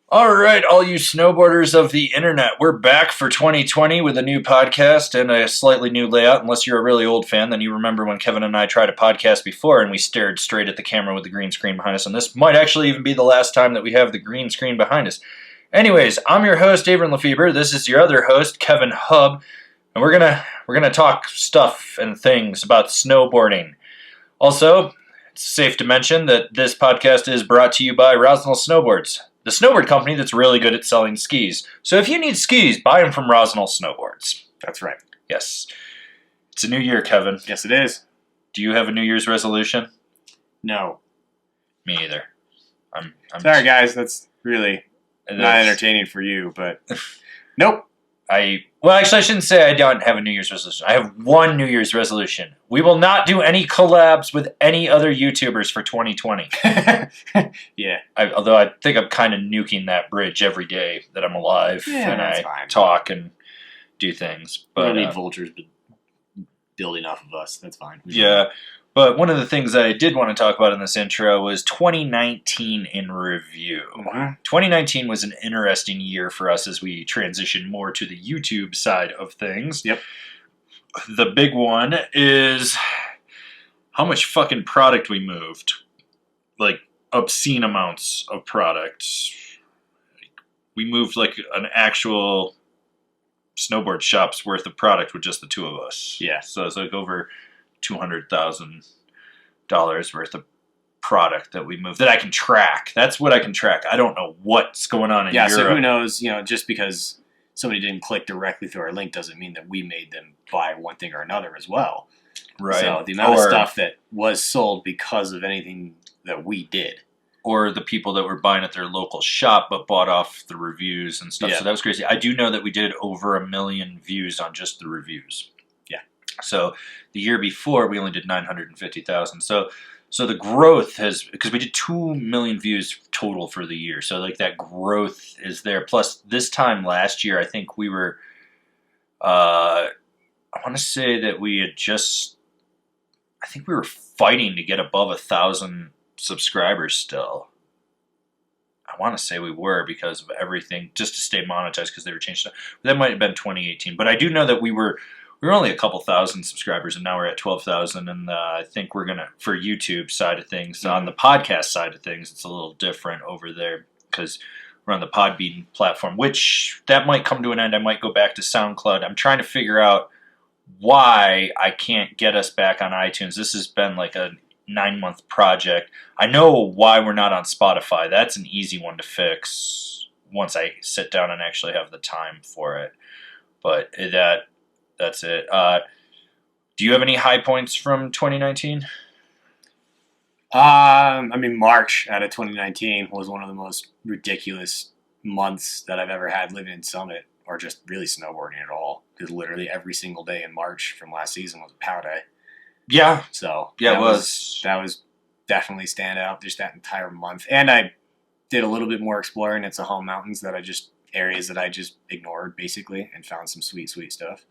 All right, all you snowboarders of the internet, we're back for 2020 with a new podcast and a slightly new layout. Unless you're a really old fan, then you remember when Kevin and I tried a podcast before and we stared straight at the camera with the green screen behind us. And this might actually even be the last time that we have the green screen behind us. Anyways, I'm your host, Avron Lefebvre. This is your other host, Kevin Hub, and we're gonna talk stuff and things about snowboarding. Also, it's safe to mention that this podcast is brought to you by Rosnell Snowboards, the snowboard company that's really good at selling skis. So if you need skis, buy them from Rosnell Snowboards. That's right. Yes. It's a new year, Kevin. Yes, it is. Do you have a New Year's resolution? No. Me either. I'm Sorry, guys. That's really not entertaining for you, but nope. Actually, I shouldn't say I don't have a New Year's resolution. I have one New Year's resolution. We will not do any collabs with any other YouTubers for 2020. Yeah. Although I think I'm kind of nuking that bridge every day that I'm alive and I fine. talk and do things. We But don't need vultures building off of us. That's fine. yeah. But one of the things I did want to talk about in this intro was 2019 in review. Mm-hmm. 2019 was an interesting year for us as we transitioned more to the YouTube side of things. Yep. The big one is how much fucking product we moved. Like, obscene amounts of product. We moved like an actual snowboard shop's worth of product with just the two of us. Yeah. So it's like over $200,000 worth of product that we moved that I can track. That's what I can track. I don't know what's going on in Europe. So who knows, just because somebody didn't click directly through our link doesn't mean that we made them buy one thing or another as well. Right. So the amount of stuff that was sold because of anything that we did. Or the people that were buying at their local shop but bought off the reviews and stuff. Yeah. So that was crazy. I do know that we did over 1 million views on just the reviews. Yeah. So the year before, we only did 950,000. So the growth has, because we did 2 million views total for the year. So like that growth is there. Plus this time last year, I think we were, I want to say that we had I think we were fighting to get above 1,000 subscribers still. I want to say we were because of everything, just to stay monetized because they were changing stuff. But that might have been 2018. But I do know that we were only a couple thousand subscribers, and now we're at 12,000. And I think we're going to, for YouTube side of things, on the podcast side of things, it's a little different over there because we're on the Podbean platform, which that might come to an end. I might go back to SoundCloud. I'm trying to figure out why I can't get us back on iTunes. This has been like a 9-month project. I know why we're not on Spotify. That's an easy one to fix once I sit down and actually have the time for it. But that's it. Do you have any high points from 2019? March out of 2019 was one of the most ridiculous months that I've ever had living in Summit, or just really snowboarding at all. Because literally every single day in March from last season was a POW day. Yeah. So yeah, that was definitely standout just that entire month. And I did a little bit more exploring at Sahel Mountains areas that I just ignored basically and found some sweet stuff.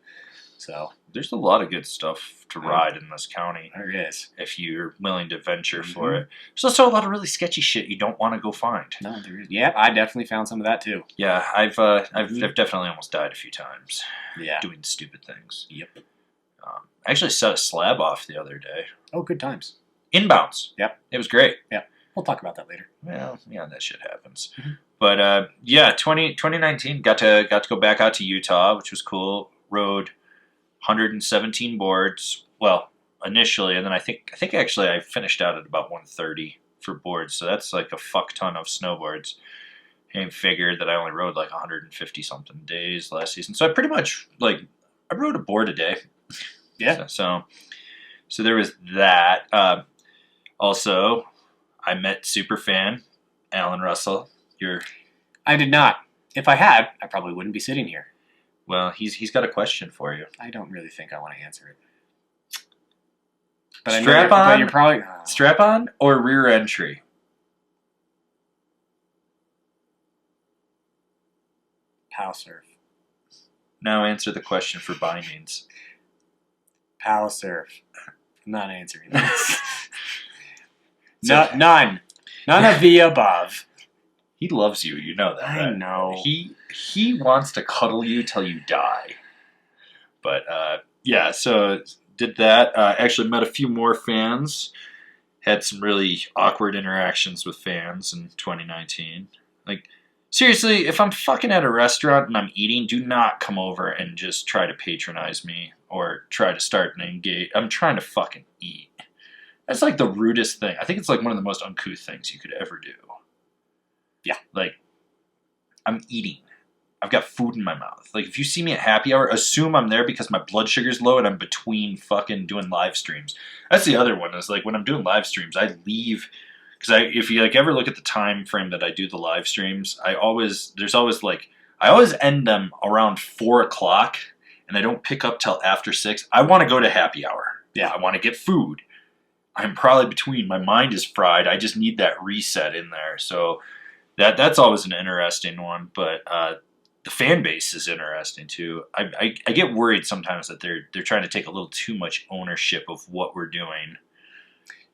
So there's a lot of good stuff to ride in this county. There is. If you're willing to venture for it. There's also a lot of really sketchy shit you don't want to go find. No, there is. Yeah, I definitely found some of that too. Yeah, I've definitely almost died a few times. Yeah. Doing stupid things. Yep. I actually set a slab off the other day. Oh, good times. Inbounds. Yep. It was great. Yeah. We'll talk about that later. Well, yeah, that shit happens. Mm-hmm. But 2019 got to go back out to Utah, which was cool. Rode 117 boards. Well, initially, and then I think actually I finished out at about 130 for boards. So that's like a fuck ton of snowboards. And figured that I only rode like 150 something days last season. So I pretty much I rode a board a day. Yeah. So there was that. Also, I met superfan Alan Russell. I did not. If I had, I probably wouldn't be sitting here. Well, he's got a question for you. I don't really think I want to answer it. But Strap on. But you're probably strap on or rear entry. POW surf. Now answer the question for bindings. POW surf. I'm not answering this. None of the above. He loves you. You know that, I right? know. He wants to cuddle you till you die. But yeah, so did that. Actually met a few more fans. Had some really awkward interactions with fans in 2019. Like, seriously, if I'm fucking at a restaurant and I'm eating, do not come over and just try to patronize me or try to start an engage. I'm trying to fucking eat. That's like the rudest thing. I think it's like one of the most uncouth things you could ever do. Yeah. Like, I'm eating. I've got food in my mouth. Like, if you see me at happy hour, assume I'm there because my blood sugar's low and I'm between fucking doing live streams. That's the other one. Is like when I'm doing live streams, I leave because if you like ever look at the time frame that I do the live streams, I always end them around 4 o'clock, and I don't pick up till after 6. I want to go to happy hour. Yeah. I want to get food. I'm probably between. My mind is fried. I just need that reset in there. So that's always an interesting one, but. The fan base is interesting too. I get worried sometimes that they're trying to take a little too much ownership of what we're doing.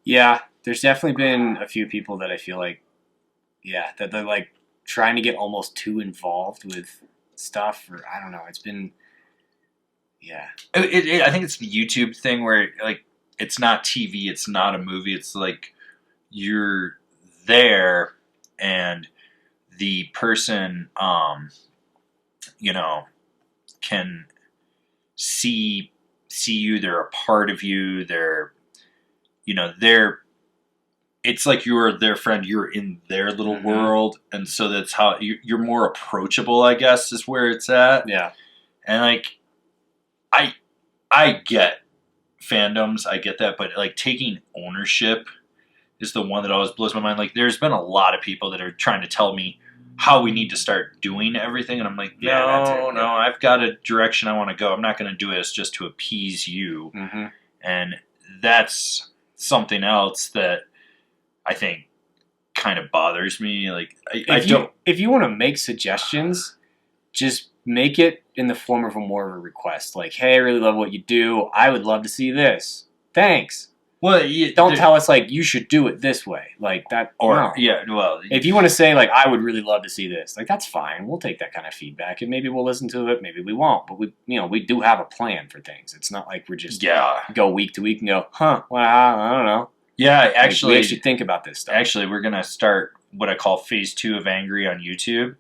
Yeah, there's definitely been a few people that I feel like, yeah, that they're like trying to get almost too involved with stuff, or I don't know. It's been, yeah. I think it's the YouTube thing where like it's not TV, it's not a movie. It's like you're there and the person can see you. They're a part of you. They're it's like you're their friend. You're in their little world, and so that's how you're more approachable, I guess, is where it's at. Yeah, and like I get fandoms, I get that, but like taking ownership is the one that always blows my mind. Like, there's been a lot of people that are trying to tell me how we need to start doing everything, and I'm like, no, I've got a direction I want to go. I'm not going to do it just to appease you. And that's something else that I think kind of bothers me. Like, if you want to make suggestions, just make it in the form of more of a request. Like, hey, I really love what you do. I would love to see this. Thanks. Well, don't tell us like you should do it this way, like that. Or no. Yeah, well, if you want to say like I would really love to see this, like that's fine. We'll take that kind of feedback, and maybe we'll listen to it. Maybe we won't, but we do have a plan for things. It's not like we're just go week to week and go, well, I don't know. Yeah, actually, we actually think about this stuff. Actually, we're gonna start what I call phase 2 of Angry on YouTube,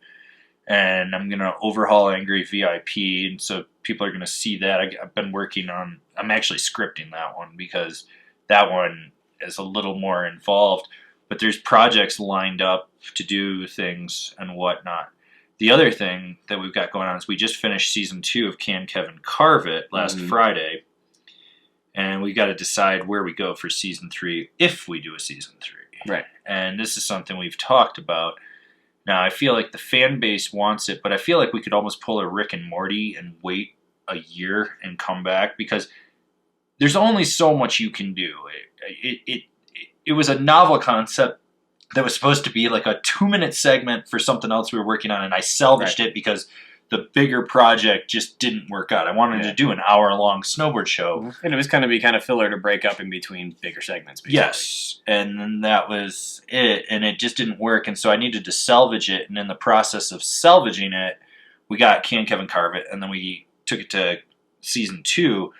and I'm gonna overhaul Angry VIP, and so people are gonna see that. I've been working on. I'm actually scripting that one because that one is a little more involved, but there's projects lined up to do things and whatnot. The other thing that we've got going on is we just finished season 2 of Can Kevin Carve It last Friday, and we got to decide where we go for season 3 if we do a season 3. Right. And this is something we've talked about. Now, I feel like the fan base wants it, but I feel like we could almost pull a Rick and Morty and wait a year and come back, because there's only so much you can do. It was a novel concept that was supposed to be like a 2-minute segment for something else we were working on, and I salvaged it because the bigger project just didn't work out. I wanted to do an hour-long snowboard show. And it was going to be kind of filler to break up in between bigger segments, basically. Yes, and then that was it, and it just didn't work, and so I needed to salvage it, and in the process of salvaging it, we got Can Kevin Carve It, and then we took it to season 2.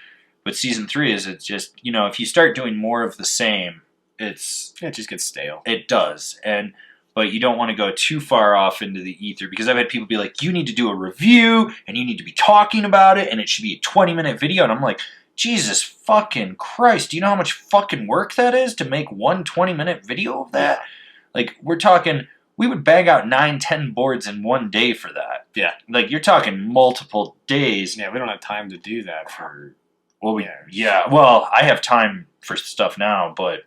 But season 3 is it's just, if you start doing more of the same, it just gets stale. It does. But you don't want to go too far off into the ether, because I've had people be like, you need to do a review and you need to be talking about it and it should be a 20-minute video. And I'm like, Jesus fucking Christ, do you know how much fucking work that is to make one 20-minute video of that? Like, we're talking, we would bag out 9-10 boards in one day for that. Yeah. Like, you're talking multiple days. Yeah, we don't have time to do that for... Well, well, I have time for stuff now, but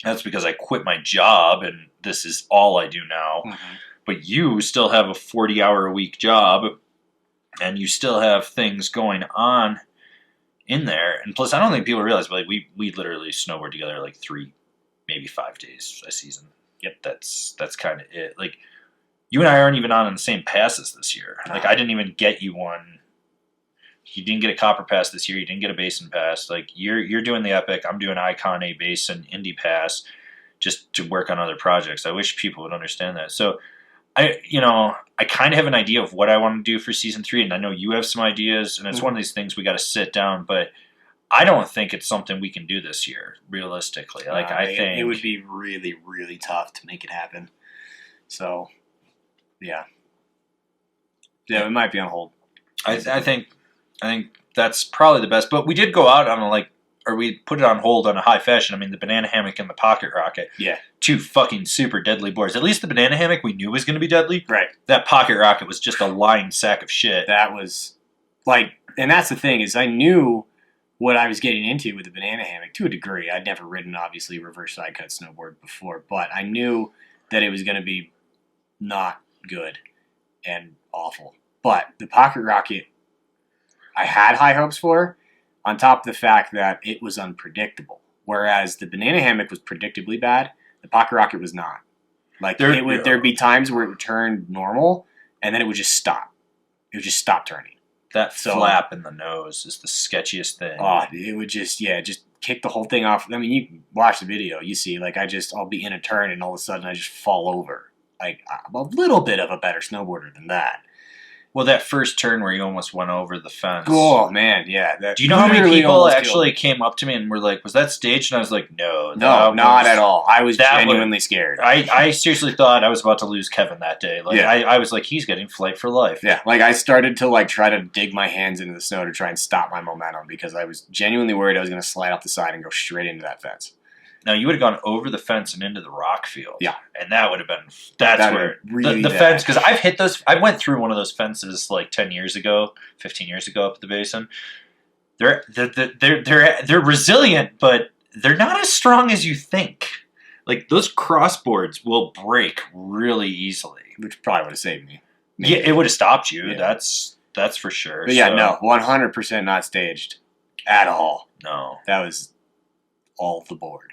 that's because I quit my job and this is all I do now. But you still have a 40-hour-a-week job, and you still have things going on in there. And plus, I don't think people realize, but like we literally snowboard together like 3, maybe 5 days a season. Yep, that's kind of it. Like, you and I aren't even on the same passes this year. Like, I didn't even get you one. You didn't get a copper pass this year. You didn't get a basin pass. Like, you're doing the epic. I'm doing icon, a basin, indie pass, just to work on other projects. I wish people would understand that. So I kind of have an idea of what I want to do for season 3, and I know you have some ideas, and it's one of these things we got to sit down. But I don't think it's something we can do this year, realistically. Like I think it would be really, really tough to make it happen. So, yeah, it might be on hold. I think that's probably the best. But we did go out on we put it on hold on a high fashion. I mean, the banana hammock and the pocket rocket. Yeah. 2 fucking super deadly boards. At least the banana hammock we knew was going to be deadly. Right. That pocket rocket was just a lying sack of shit. That was and that's the thing is I knew what I was getting into with the banana hammock to a degree. I'd never ridden, obviously, reverse side cut snowboard before, but I knew that it was going to be not good and awful. But the pocket rocket, I had high hopes for, on top of the fact that it was unpredictable. Whereas the banana hammock was predictably bad, the pocket rocket was not. There'd be times where it would turn normal, and then it would just stop. It would just stop turning. That flap in the nose is the sketchiest thing. Oh, it would just kick the whole thing off. I mean, you can watch the video. You see, I'll be in a turn, and all of a sudden I just fall over. I'm a little bit of a better snowboarder than that. Well, that first turn where you almost went over the fence. Oh, man, yeah. Do you know how many people actually came up to me and were like, was that staged? And I was like, no. No, not at all. I was genuinely scared. I seriously thought I was about to lose Kevin that day. I was like, he's getting flight for life. Yeah, I started to try to dig my hands into the snow to try and stop my momentum because I was genuinely worried I was going to slide off the side and go straight into that fence. Now, you would have gone over the fence and into the rock field. Yeah. And that would have been, that's where, really the fence, because I've hit those, I went through one of those fences 10 years ago, 15 years ago up at the basin. They're resilient, but they're not as strong as you think. Those crossboards will break really easily. Which probably would have saved me. Maybe. Yeah, it would have stopped you. Yeah. That's for sure. But no, 100% not staged at all. No. That was all the board.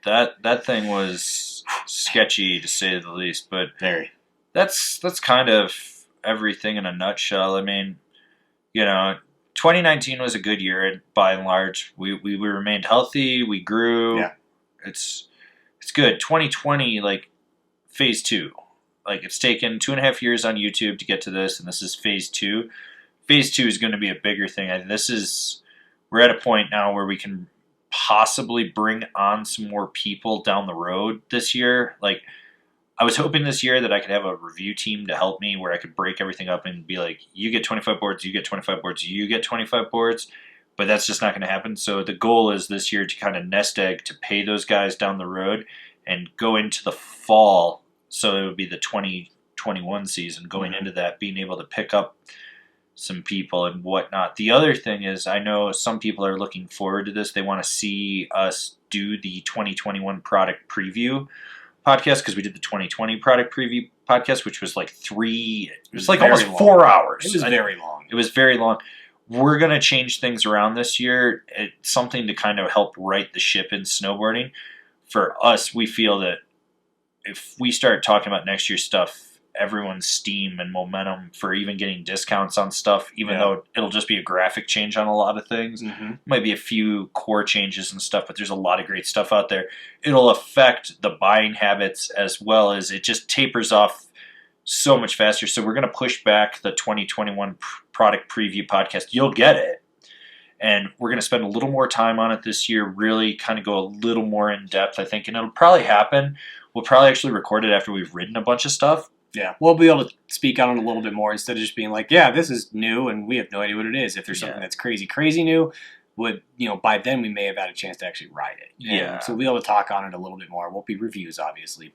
That thing was sketchy to say the least, but very. That's kind of everything in a nutshell. I mean, 2019 was a good year by and large. We remained healthy, we grew. Yeah. It's good. 2020, phase 2. It's taken 2.5 years on YouTube to get to this, and this is phase 2. Phase 2 is going to be a bigger thing. We're at a point now where we can possibly bring on some more people down the road this year. I was hoping this year that I could have a review team to help me where I could break everything up and be like, you get 25 boards, you get 25 boards, you get 25 boards, but that's just not going to happen. So the goal is this year to kind of nest egg to pay those guys down the road and go into the fall. So it would be the 2021 season going into that, being able to pick up some people and whatnot. The other thing is, I know some people are looking forward to this. They want to see us do the 2021 product preview podcast because we did the 2020 product preview podcast, which was almost 4 hours. It was very long. It was very long. We're going to change things around this year. It's something to kind of help right the ship in snowboarding. For us, we feel that if we start talking about next year's stuff, everyone's steam and momentum for even getting discounts on stuff, even though it'll just be a graphic change on a lot of things. Mm-hmm. Might be a few core changes and stuff, but there's a lot of great stuff out there. It'll affect the buying habits as well as it just tapers off so much faster. So we're going to push back the 2021 product preview podcast. You'll get it. And we're going to spend a little more time on it this year, really kind of go a little more in depth, I think. And it'll probably happen. We'll probably actually record it after we've written a bunch of stuff. Yeah, we'll be able to speak on it a little bit more instead of just being like, yeah, this is new and we have no idea what it is. If there's something that's crazy new, by then we may have had a chance to actually ride it. Yeah. So we'll be able to talk on it a little bit more. It won't be reviews, obviously.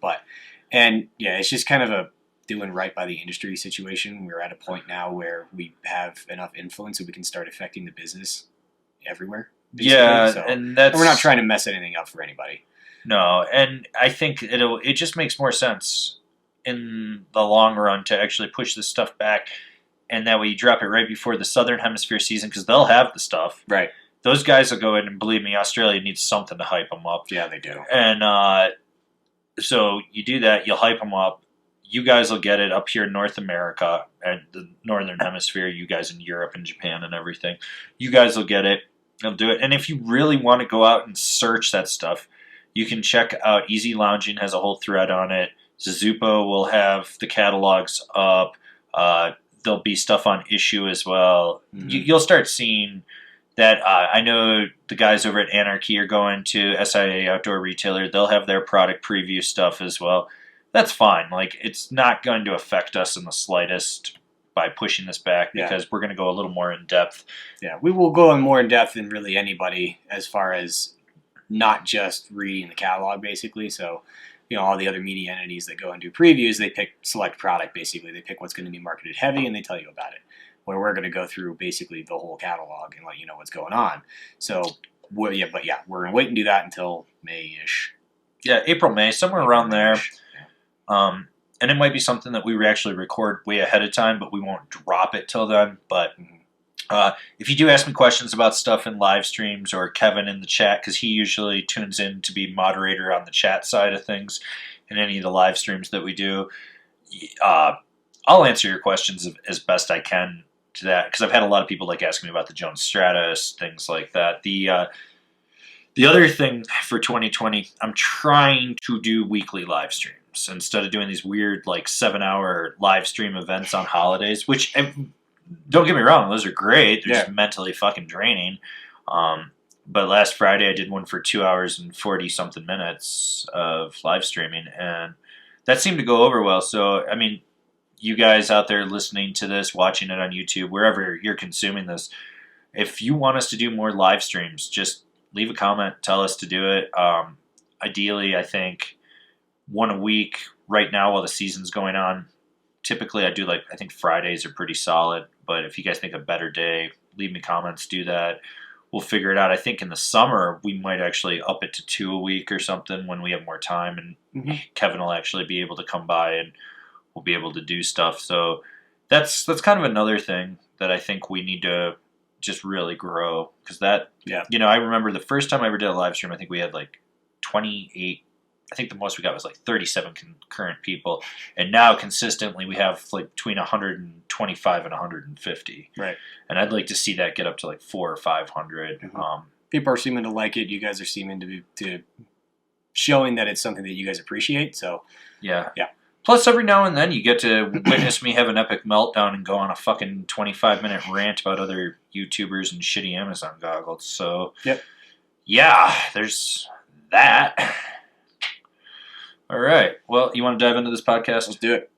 It's just kind of a doing right by the industry situation. We're at a point now where we have enough influence that we can start affecting the business everywhere. Yeah, and we're not trying to mess anything up for anybody. No, and I think it just makes more sense in the long run to actually push this stuff back, and that way you drop it right before the Southern Hemisphere season because they'll have the stuff. Right. Those guys will go in, and believe me, Australia needs something to hype them up. Yeah, they do. And so you do that, you'll hype them up. You guys will get it up here in North America and the Northern Hemisphere, you guys in Europe and Japan and everything. You guys will get it. They'll do it. And if you really want to go out and search that stuff, you can check out Easy Lounging has a whole thread on it. Zuzupo will have the catalogs up. There'll be stuff on Issue as well. Mhm. You'll start seeing that. I know the guys over at Anarchy are going to SIA Outdoor Retailer. They'll have their product preview stuff as well. That's fine. Like, it's not going to affect us in the slightest by pushing this back because we're going to go a little more in depth. Yeah, we will go in more in depth than really anybody as far as not just reading the catalog, basically. So, all the other media entities that go and do previews, they pick select product, basically. They pick what's going to be marketed heavy, and they tell you about it. Where we're going to go through basically the whole catalog and let you know what's going on. So, we're going to wait and do that until May-ish. Yeah, April, May, somewhere around there. And it might be something that we actually record way ahead of time, but we won't drop it till then. But if you do ask me questions about stuff in live streams or Kevin in the chat, because he usually tunes in to be moderator on the chat side of things in any of the live streams that we do, I'll answer your questions as best I can to that, because I've had a lot of people asking me about the Jones Stratus, things like that. The other thing for 2020, I'm trying to do weekly live streams instead of doing these weird 7-hour live stream events on holidays, which, don't get me wrong, those are great. They're just mentally fucking draining. But last Friday I did one for 2 hours and 40-something minutes of live streaming, and that seemed to go over well. So, I mean, you guys out there listening to this, watching it on YouTube, wherever you're consuming this, if you want us to do more live streams, just leave a comment, tell us to do it. Ideally, I think one a week right now while the season's going on. Typically, I do I think Fridays are pretty solid, but if you guys think a better day, leave me comments, do that. We'll figure it out. I think in the summer, we might actually up it to 2 a week or something when we have more time, and Kevin will actually be able to come by and we'll be able to do stuff. So that's kind of another thing that I think we need to just really grow, because that, I remember the first time I ever did a live stream, I think we had 28. I think the most we got was 37 concurrent people, and now consistently we have between 125 and 150. Right. And I'd like to see that get up to 400 or 500. People are seeming to like it. You guys are seeming to showing that it's something that you guys appreciate. So yeah. Plus, every now and then you get to witness me have an epic meltdown and go on a fucking 25-minute rant about other YouTubers and shitty Amazon goggles. So yeah, there's that. All right. Well, you want to dive into this podcast? Let's do it.